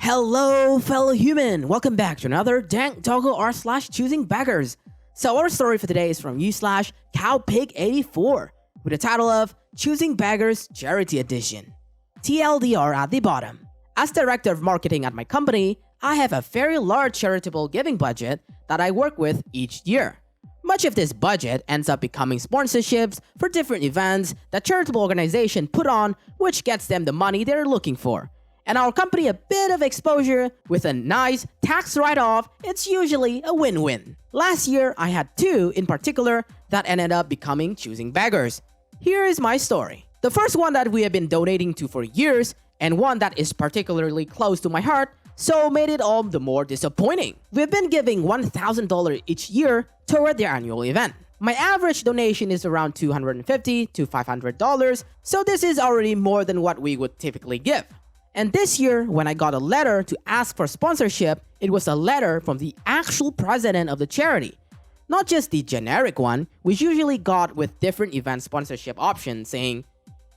Hello, fellow human! Welcome back to another Dank Doggo r/slash ChoosingBeggars. So our story for today is from u/cowpig84 with the title of Choosing Beggars Charity Edition. TLDR at the bottom. As director of marketing at my company, I have a very large charitable giving budget that I work with each year. Much of this budget ends up becoming sponsorships for different events that charitable organizations put on, which gets them the money they're looking for. And our company a bit of exposure with a nice tax write-off. It's usually a win-win. Last year, I had two in particular that ended up becoming Choosing Beggars. Here is my story. The first one that we have been donating to for years, and one that is particularly close to my heart, so made it all the more disappointing. We've been giving $1,000 each year toward their annual event. My average donation is around $250 to $500, so this is already more than what we would typically give. And this year, when I got a letter to ask for sponsorship, it was a letter from the actual president of the charity. Not just the generic one, which usually got with different event sponsorship options saying,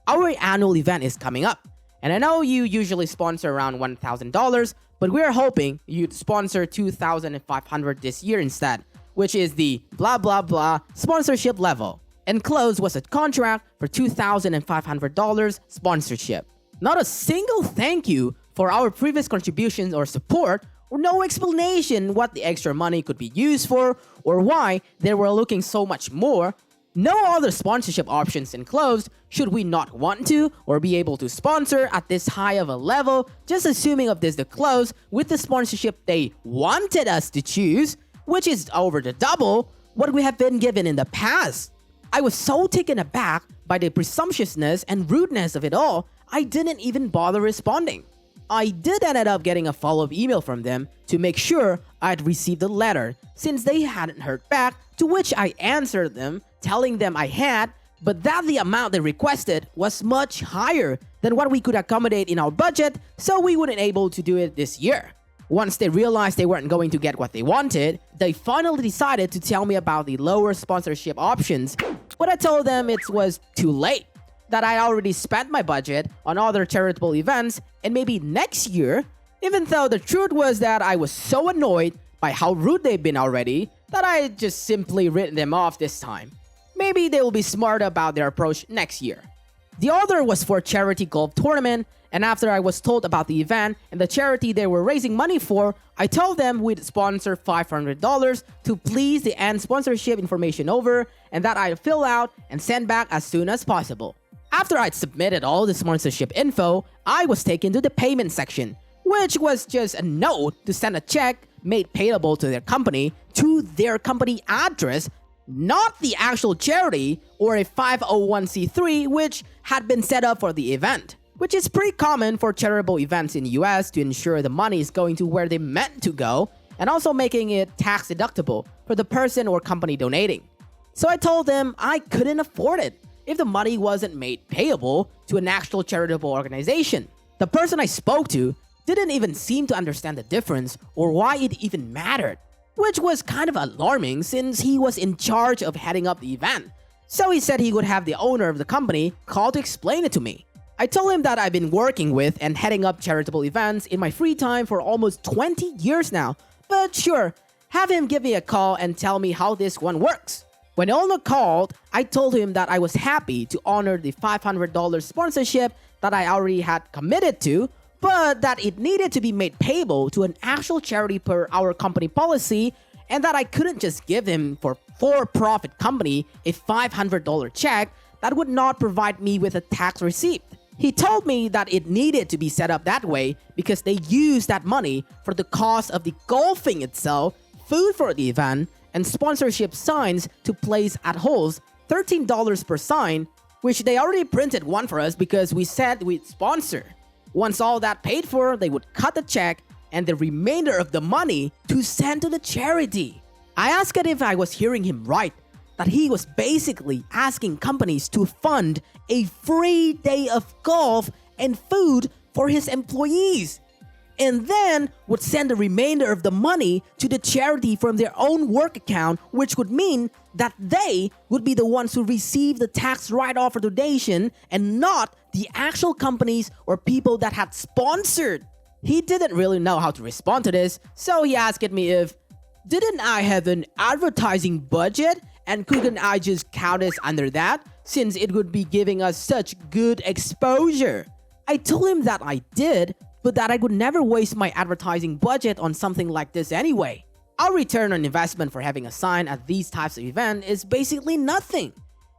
"Our annual event is coming up, and I know you usually sponsor around $1,000, but we're hoping you'd sponsor $2,500 this year instead, which is the blah blah blah sponsorship level." Enclosed was a contract for $2,500 sponsorship. Not a single thank you for our previous contributions or support, or no explanation what the extra money could be used for or why they were looking so much more. No other sponsorship options enclosed should we not want to or be able to sponsor at this high of a level, just assuming of this the close with the sponsorship they wanted us to choose, which is over the double what we have been given in the past. I was so taken aback by the presumptuousness and rudeness of it all, I didn't even bother responding. I did end up getting a follow-up email from them to make sure I'd received the letter since they hadn't heard back, to which I answered them telling them I had, but that the amount they requested was much higher than what we could accommodate in our budget, so we weren't able to do it this year. Once they realized they weren't going to get what they wanted, they finally decided to tell me about the lower sponsorship options, but I told them it was too late, that I already spent my budget on other charitable events and maybe next year, even though the truth was that I was so annoyed by how rude they've been already that I just simply written them off this time. Maybe they will be smart about their approach next year. The other was for a charity golf tournament, and after I was told about the event and the charity they were raising money for, I told them we'd sponsor $500 to please the end sponsorship information over and that I'd fill out and send back as soon as possible. After I'd submitted all the sponsorship info, I was taken to the payment section, which was just a note to send a check made payable to their company address, not the actual charity or a 501c3 which had been set up for the event, which is pretty common for charitable events in the US to ensure the money is going to where they meant to go and also making it tax deductible for the person or company donating. So I told them I couldn't afford it if the money wasn't made payable to an actual charitable organization. The person I spoke to didn't even seem to understand the difference or why it even mattered, which was kind of alarming since he was in charge of heading up the event. So he said he would have the owner of the company call to explain it to me. I told him that I've been working with and heading up charitable events in my free time for almost 20 years now, but sure, have him give me a call and tell me how this one works. When the owner called, I told him that I was happy to honor the $500 sponsorship that I already had committed to, but that it needed to be made payable to an actual charity per our company policy, and that I couldn't just give him for for-profit company a $500 check that would not provide me with a tax receipt. He told me that it needed to be set up that way because they used that money for the cost of the golfing itself, food for the event, and sponsorship signs to place at holes, $13 per sign, which they already printed one for us because we said we'd sponsor. Once all that paid for, they would cut the check and the remainder of the money to send to the charity. I asked if I was hearing him right, that he was basically asking companies to fund a free day of golf and food for his employees, and then would send the remainder of the money to the charity from their own work account, which would mean that they would be the ones who receive the tax write-off or donation and not the actual companies or people that had sponsored. He didn't really know how to respond to this, so he asked me if, didn't I have an advertising budget and couldn't I just count us under that since it would be giving us such good exposure? I told him that I did, but that I would never waste my advertising budget on something like this anyway. Our return on investment for having a sign at these types of events is basically nothing.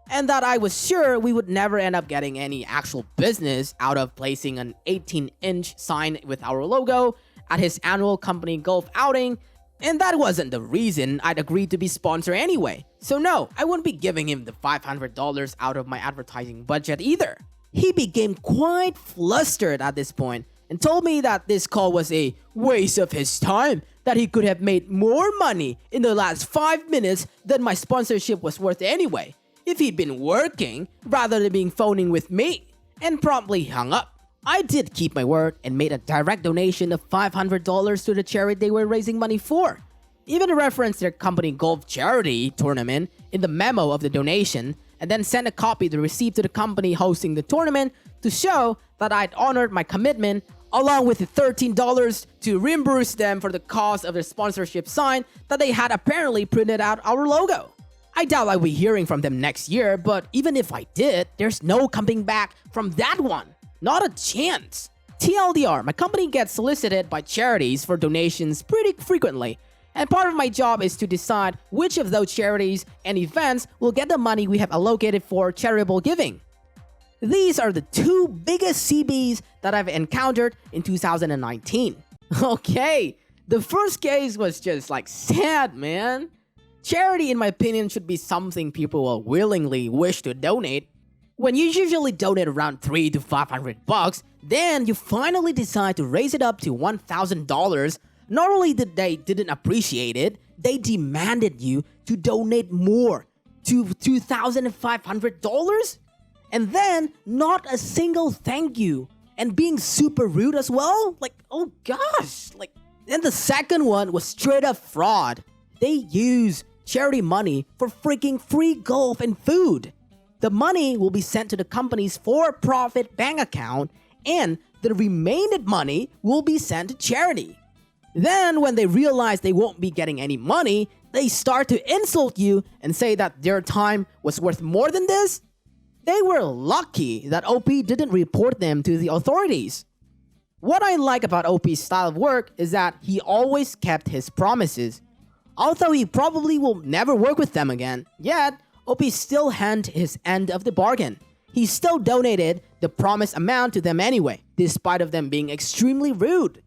And that I was sure we would never end up getting any actual business out of placing an 18-inch sign with our logo at his annual company golf outing, and that wasn't the reason I'd agreed to be sponsored anyway. So no, I wouldn't be giving him the $500 out of my advertising budget either. He became quite flustered at this point and told me that this call was a waste of his time, that he could have made more money in the last 5 minutes than my sponsorship was worth anyway, if he'd been working rather than being phoning with me, and promptly hung up. I did keep my word and made a direct donation of $500 to the charity they were raising money for. Even referenced their company golf charity tournament in the memo of the donation, and then sent a copy of the receipt to the company hosting the tournament to show that I'd honored my commitment, along with the $13 to reimburse them for the cost of their sponsorship sign that they had apparently printed out our logo. I doubt I'll be hearing from them next year, but even if I did, there's no coming back from that one. Not a chance. TLDR, my company gets solicited by charities for donations pretty frequently, and part of my job is to decide which of those charities and events will get the money we have allocated for charitable giving. These are the two biggest CBs that I've encountered in 2019. Okay, the first case was just like sad, man. Charity, in my opinion, should be something people will willingly wish to donate. When you usually donate around $300 to $500, then you finally decide to raise it up to $1,000. Not only did they didn't appreciate it, they demanded you to donate more to $2,500, and then not a single thank you, and being super rude as well. Like, oh gosh, like. Then the second one was straight up fraud. They use charity money for freaking free golf and food. The money will be sent to the company's for-profit bank account, and the remaining money will be sent to charity. Then when they realize they won't be getting any money, they start to insult you and say that their time was worth more than this. They were lucky that OP didn't report them to the authorities. What I like about OP's style of work is that he always kept his promises. Although he probably will never work with them again, yet OP still had his end of the bargain. He still donated the promised amount to them anyway, despite of them being extremely rude.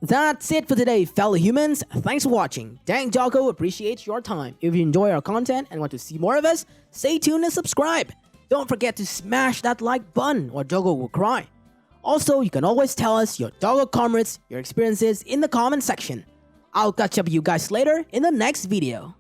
That's it for today, fellow humans. Thanks for watching. Dank Doggo appreciates your time. If you enjoy our content and want to see more of us, stay tuned and subscribe. Don't forget to smash that like button or Doggo will cry. Also, you can always tell us your Doggo comments, your experiences in the comment section. I'll catch up with you guys later in the next video.